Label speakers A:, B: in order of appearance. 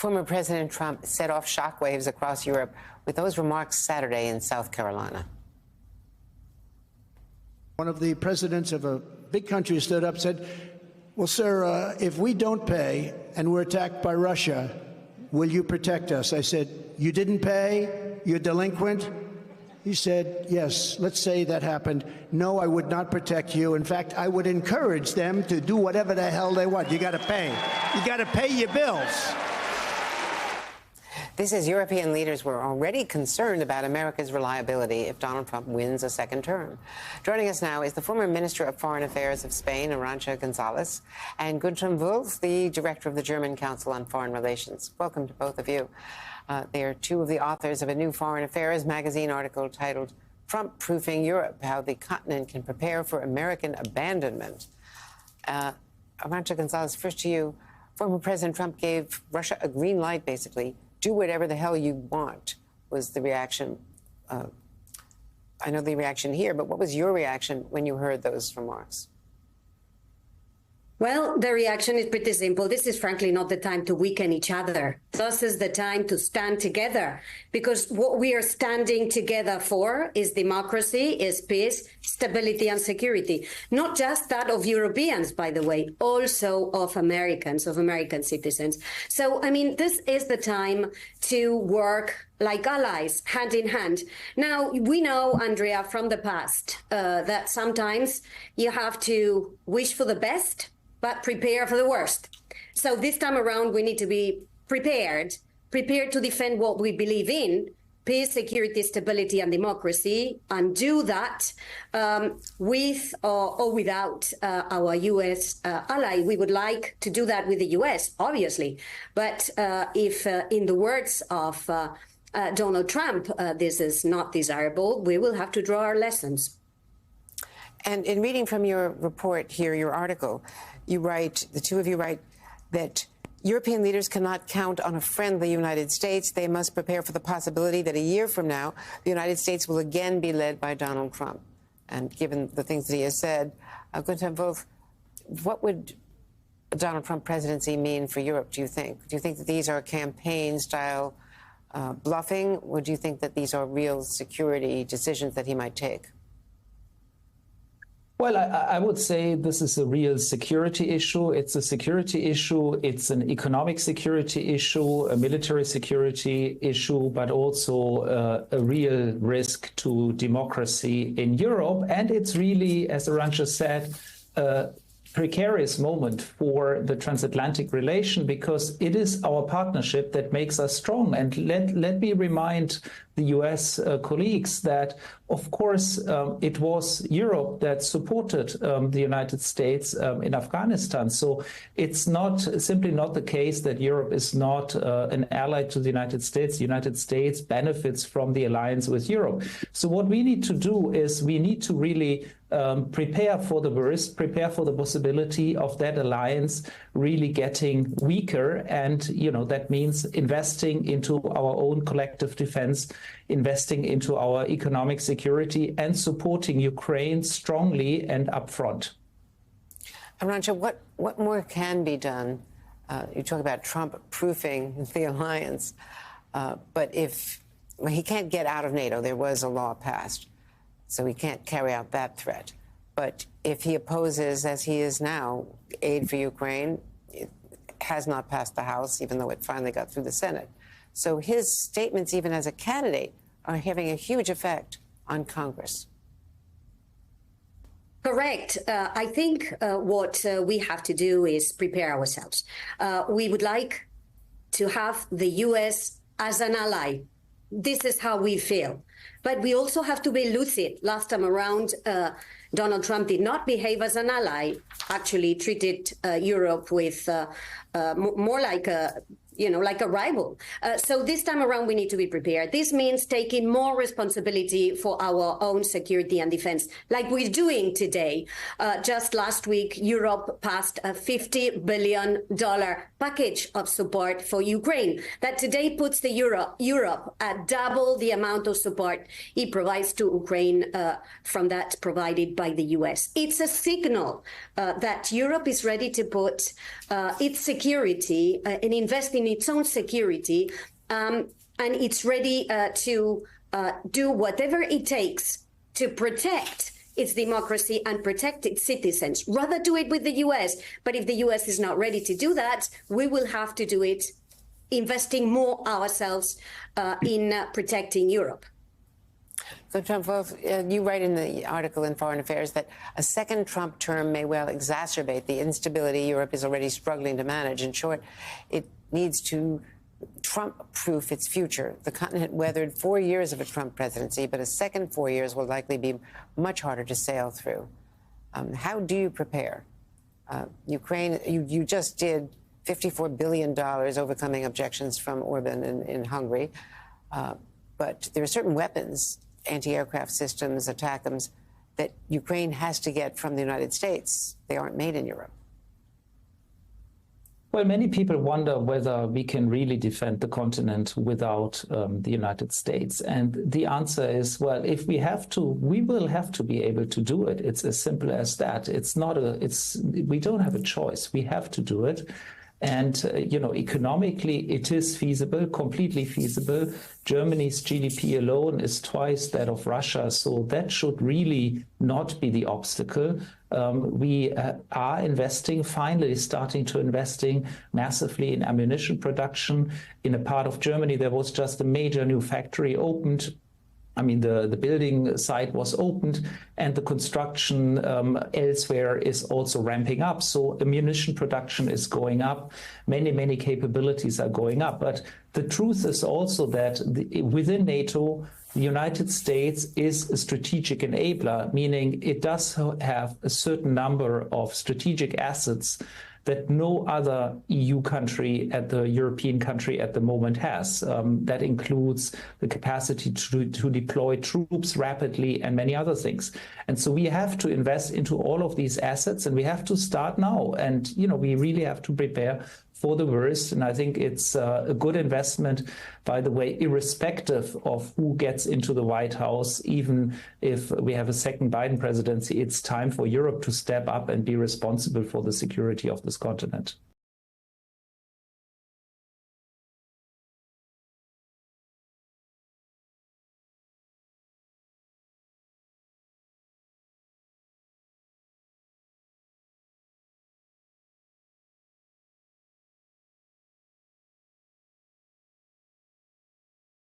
A: Former President Trump set off shockwaves across Europe with those remarks Saturday in South Carolina.
B: One of the presidents of a big country stood up and said, well, sir, if we don't pay and we're attacked by Russia, will you protect us? I said, you didn't pay? You're delinquent? He said, yes, let's say that happened. No, I would not protect you. In fact, I would encourage them to do whatever the hell they want. You got to pay. You got to pay your bills.
A: This is European leaders were already concerned about America's reliability if Donald Trump wins a second term. Joining us now is the former Minister of Foreign Affairs of Spain, Arantxa González, and Guntram Wolff, the Director of the German Council on Foreign Relations. Welcome to both of you. They are two of the authors of a new Foreign Affairs magazine article titled Trump-Proofing Europe, How the Continent Can Prepare for American Abandonment. Arantxa González, first to you. Former President Trump gave Russia a green light, basically. Do whatever the hell you want, was the reaction. I know the reaction here, but what was your reaction when you heard those remarks?
C: Well, the reaction is pretty simple. This is frankly not the time to weaken each other. This is the time to stand together, because what we are standing together for is democracy, is peace, stability and security. Not just that of Europeans, by the way, also of Americans, of American citizens. So, I mean, this is the time to work like allies, hand in hand. Now, we know, Andrea, from the past, that sometimes you have to wish for the best, but prepare for the worst. So this time around, we need to be prepared to defend what we believe in, peace, security, stability, and democracy, and do that with or without our U.S. ally. We would like to do that with the U.S., obviously. But if, in the words of Donald Trump, this is not desirable, we will have to draw our lessons.
A: And in reading from your report here, your article, you write, the two of you write, that European leaders cannot count on a friendly United States. They must prepare for the possibility that a year from now, the United States will again be led by Donald Trump. And given the things that he has said, Guntram Wolff, what would a Donald Trump presidency mean for Europe, do you think? Do you think that these are campaign-style bluffing, or do you think that these are real security decisions that he might take?
D: Well, I would say this is a real security issue. It's a security issue. It's an economic security issue, a military security issue, but also a real risk to democracy in Europe. And it's really, as Arantxa said, a precarious moment for the transatlantic relation, because it is our partnership that makes us strong. And let me remind the US colleagues that, of course, it was Europe that supported the United States in Afghanistan. So it's not simply not the case that Europe is not an ally to the United States. The United States benefits from the alliance with Europe. So what we need to do is we need to really prepare for the worst, prepare for the possibility of that alliance really getting weaker. And, you know, that means investing into our own collective defense, investing into our economic security, and supporting Ukraine strongly and upfront.
A: Arantxa, what more can be done? You talk about Trump proofing the alliance, but he can't get out of NATO, there was a law passed, so he can't carry out that threat. But if he opposes, as he is now, aid for Ukraine, it has not passed the House, even though it finally got through the Senate. So his statements, even as a candidate, are having a huge effect on Congress.
C: Correct. I think what we have to do is prepare ourselves. We would like to have the U.S. as an ally. This is how we feel. But we also have to be lucid. Last time around, Donald Trump did not behave as an ally, actually treated Europe with more like a like a rival. So this time around, we need to be prepared. This means taking more responsibility for our own security and defense, like we're doing today. Just last week, Europe passed a $50 billion package of support for Ukraine that today puts the Europe at double the amount of support it provides to Ukraine from that provided by the US. It's a signal that Europe is ready to put its security and invest in its own security, and it's ready to do whatever it takes to protect its democracy and protect its citizens. Rather do it with the US. But if the US is not ready to do that, we will have to do it investing more ourselves in protecting Europe.
A: So, Trump, you write in the article in Foreign Affairs that a second Trump term may well exacerbate the instability Europe is already struggling to manage. In short, it needs to Trump-proof its future. The continent weathered 4 years of a Trump presidency, but a second 4 years will likely be much harder to sail through. How do you prepare? Ukraine, you just did $54 billion overcoming objections from Orban in Hungary. But there are certain weapons, anti-aircraft systems, ATACMS, that Ukraine has to get from the United States. They aren't made in Europe.
D: Well, many people wonder whether we can really defend the continent without the United States. And the answer is, well, if we have to, we will have to be able to do it. It's as simple as that. We don't have a choice. We have to do it. And, economically, it is feasible, completely feasible. Germany's GDP alone is twice that of Russia. So that should really not be the obstacle. We are investing, finally starting to investing massively in ammunition production. In a part of Germany, there was just a major new factory opened. I mean, the building site was opened and the construction elsewhere is also ramping up. So ammunition production is going up. Many capabilities are going up. But the truth is also that within NATO, the United States is a strategic enabler, meaning it does have a certain number of strategic assets that no other EU country at the European country at the moment has. That includes the capacity to deploy troops rapidly and many other things. And so we have to invest into all of these assets, and we have to start now. And, we really have to prepare for the worst. And I think it's a good investment, by the way, irrespective of who gets into the White House. Even if we have a second Biden presidency, it's time for Europe to step up and be responsible for the security of this continent.